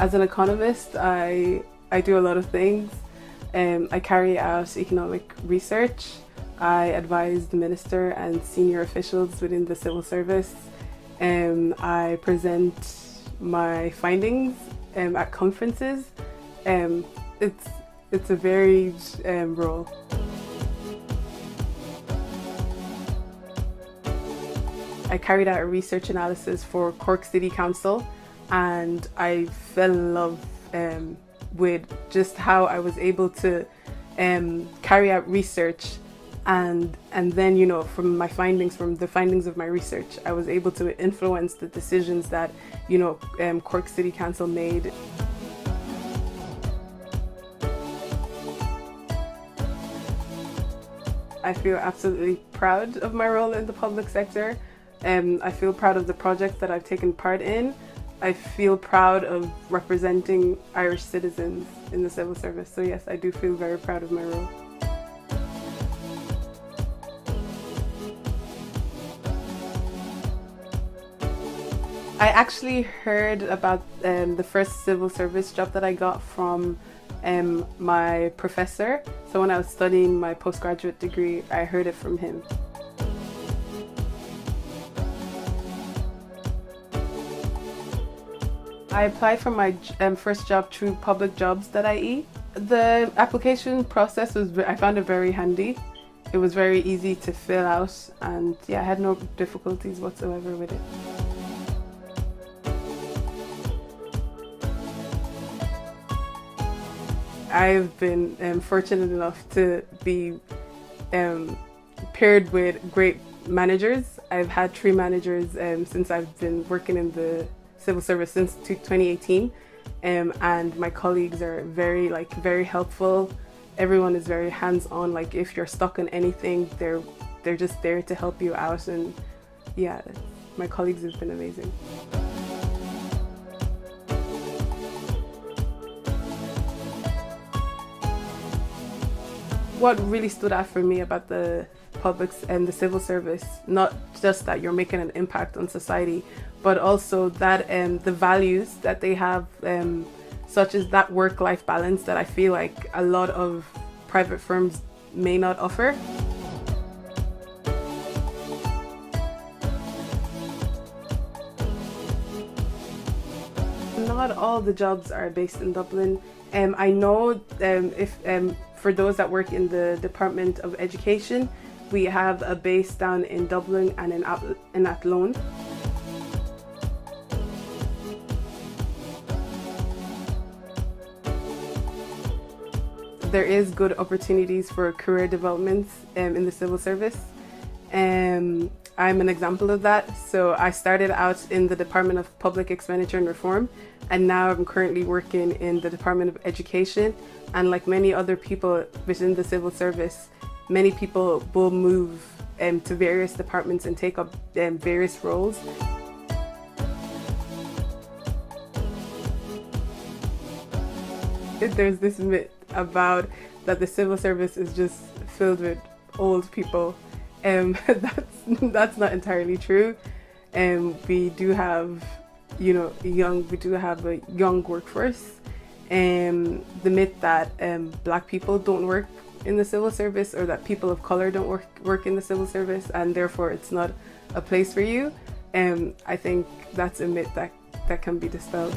As an economist, I do a lot of things. I carry out economic research. I advise the minister and senior officials within the civil service. I present my findings at conferences. It's a varied role. I carried out a research analysis for Cork City Council, and I fell in love with just how I was able to carry out research, and then, you know, from the findings of my research, I was able to influence the decisions that, you know, Cork City Council made. I feel absolutely proud of my role in the public sector. I feel proud of the projects that I've taken part in. I feel proud of representing Irish citizens in the civil service. So yes, I do feel very proud of my role. I actually heard about the first civil service job that I got from my professor. So when I was studying my postgraduate degree, I heard it from him. I applied for my first job through publicjobs.ie. The application process I found it very handy. It was very easy to fill out, and yeah, I had no difficulties whatsoever with it. I've been fortunate enough to be paired with great managers. I've had 3 managers since I've been working in the civil service since 2018, and my colleagues are very helpful. Everyone is very hands-on. Like, if you're stuck on anything, they're just there to help you out, and yeah, my colleagues have been amazing. What really stood out for me about the publics and the civil service, not just that you're making an impact on society, but also that the values that they have, such as that work-life balance that I feel like a lot of private firms may not offer. Not all the jobs are based in Dublin. I know for those that work in the Department of Education, we have a base down in Dublin and in Athlone. There is good opportunities for career development in the civil service. I'm an example of that. So I started out in the Department of Public Expenditure and Reform, and now I'm currently working in the Department of Education. And like many other people within the civil service, many people will move to various departments and take up various roles. There's this myth about that the civil service is just filled with old people. That's not entirely true. We do have, you know, a young workforce. The myth that black people don't work in the civil service, or that people of color don't work in the civil service, and therefore it's not a place for you. I think that's a myth that can be dispelled.